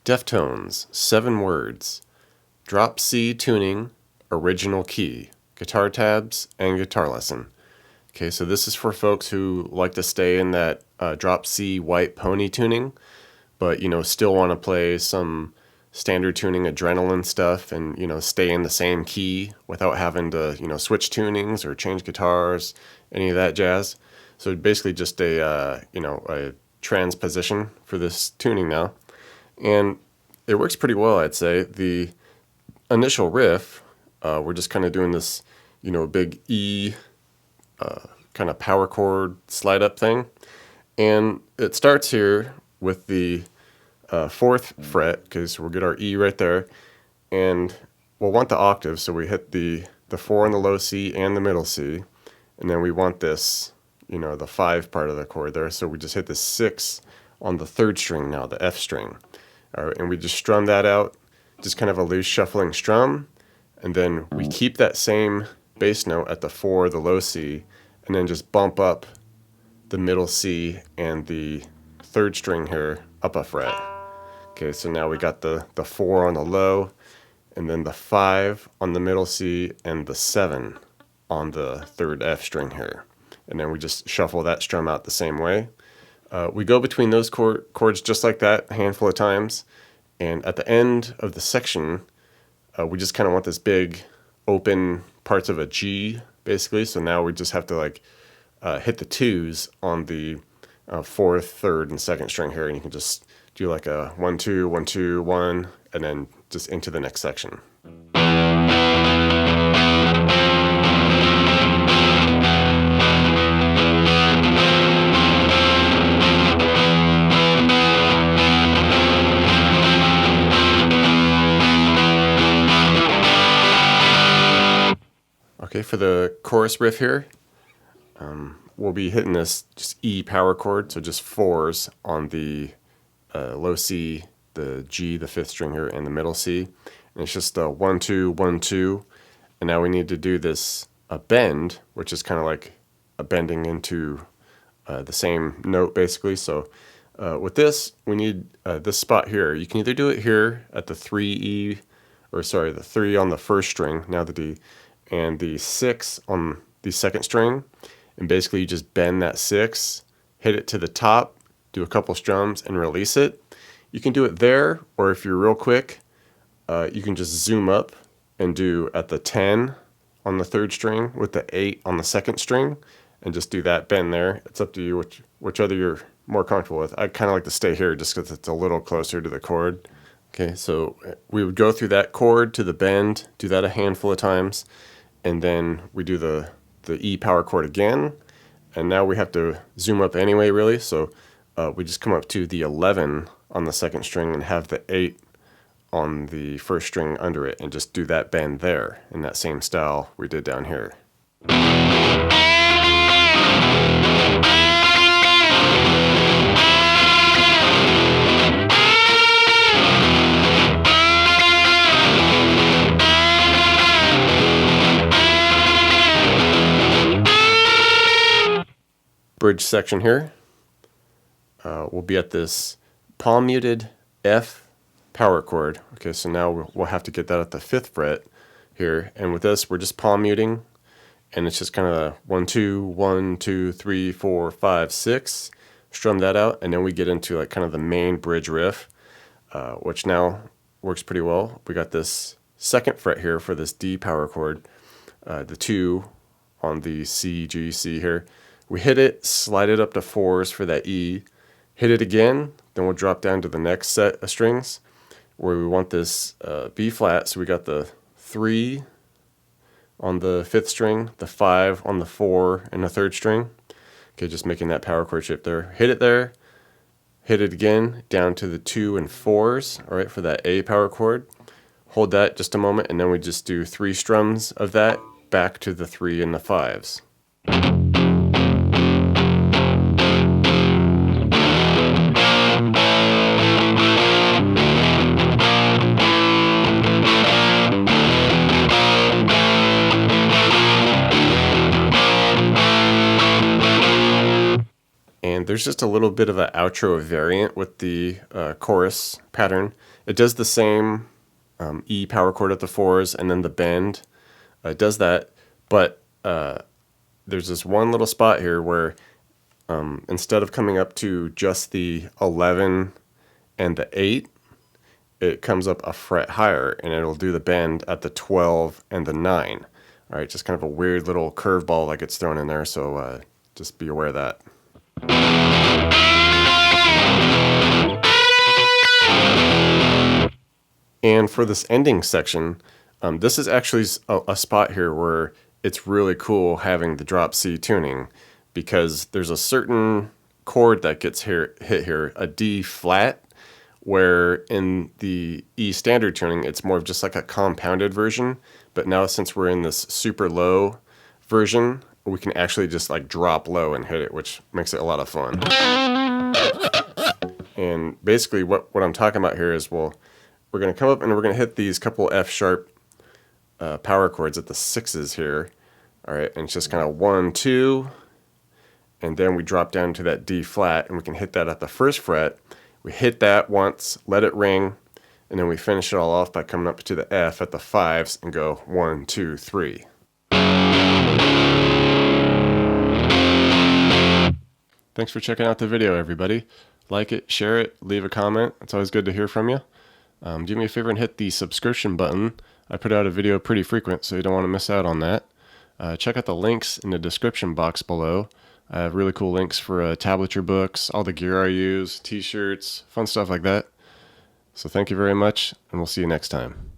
Deftones, 7 words. Drop C tuning, original key, guitar tabs, and guitar lesson. Okay, so this is for folks who like to stay in that drop C white pony tuning, but still want to play some standard tuning adrenaline stuff and stay in the same key without having to switch tunings or change guitars, any of that jazz. So basically just a transposition for this tuning now. And it works pretty well, I'd say. The initial riff, we're just kind of doing this, big E kind of power chord slide up thing. And it starts here with the 4th fret, because we'll get our E right there. And we'll want the octave, so we hit the 4 on the low C and the middle C. And then we want this, the 5 part of the chord there. So we just hit the 6 on the 3rd string now, the F string. All right, and we just strum that out, just kind of a loose shuffling strum. And then we keep that same bass note at the 4, the low C, and then just bump up the middle C and the 3rd string here up a fret. Okay, so now we got the 4 on the low, and then the 5 on the middle C, and the 7 on the 3rd F string here. And then we just shuffle that strum out the same way. We go between those chords just like that a handful of times. And at the end of the section, we just kind of want this big open parts of a G, basically. So now we just have to hit the 2s on the 4th, 3rd, and 2nd string here. And you can just do like a 1, 2, 1, 2, 1, and then just into the next section. Okay, for the chorus riff here, we'll be hitting this just E power chord, so just 4s on the low C, the G, the 5th string here, and the middle C. And it's just a 1, 2, 1, 2. And now we need to do this bend, which is kind of like a bending into the same note, basically. So with this, we need this spot here. You can either do it here at the 3 the 3 on the 1st string, now the D, and the 6 on the 2nd string. And basically you just bend that 6, hit it to the top, do a couple strums, and release it. You can do it there, or if you're real quick, you can just zoom up and do at the 10 on the 3rd string with the 8 on the 2nd string, and just do that bend there. It's up to you which other you're more comfortable with. I kind of like to stay here just because it's a little closer to the chord. Okay, so we would go through that chord to the bend, do that a handful of times, and then we do the E power chord again, and now we have to zoom up anyway, really. So we just come up to the 11 on the 2nd string and have the 8 on the 1st string under it, and just do that bend there in that same style we did down here. Bridge section here, we'll be at this palm muted F power chord. Okay, so now we'll have to get that at the 5th fret here, and with this we're just palm muting, and it's just kind of a 1, 2, 1, 2, 3, 4, 5, 6. Strum that out, and then we get into like kind of the main bridge riff, which now works pretty well. We got this 2nd fret here for this D power chord, the 2 on the C, G, C here. We hit it, slide it up to 4s for that E, hit it again, then we'll drop down to the next set of strings where we want this B flat. So we got the 3 on the 5th string, the 5 on the 4 and the 3rd string. Okay, just making that power chord shape there. Hit it there, hit it again, down to the 2 and 4s, all right, for that A power chord. Hold that just a moment, and then we just do 3 strums of that back to the 3 and the 5s. And there's just a little bit of an outro variant with the chorus pattern. it does the same E power chord at the 4s and then the bend. It does that, but there's this one little spot here where instead of coming up to just the 11 and the 8, it comes up a fret higher, and it'll do the bend at the 12 and the 9. All right, just kind of a weird little curveball that gets thrown in there, so just be aware of that. And for this ending section, this is actually a spot here where it's really cool having the drop C tuning, because there's a certain chord that gets hit here, a D flat, where in the E standard tuning, it's more of just like a compounded version. But now since we're in this super low version, we can actually just like drop low and hit it, which makes it a lot of fun. And basically what I'm talking about here is, well, we're going to come up and we're going to hit these couple F sharp power chords at the 6s here. All right, and it's just kind of 1, 2, and then we drop down to that D flat, and we can hit that at the 1st fret. We hit that once, let it ring, and then we finish it all off by coming up to the F at the 5s and go 1, 2, 3. Thanks for checking out the video, everybody. Like it, share it, leave a comment. It's always good to hear from you. Do me a favor and hit the subscription button. I put out a video pretty frequent, so you don't want to miss out on that. Check out the links in the description box below. I have really cool links for tablature books, all the gear I use, t-shirts, fun stuff like that. So thank you very much, and we'll see you next time.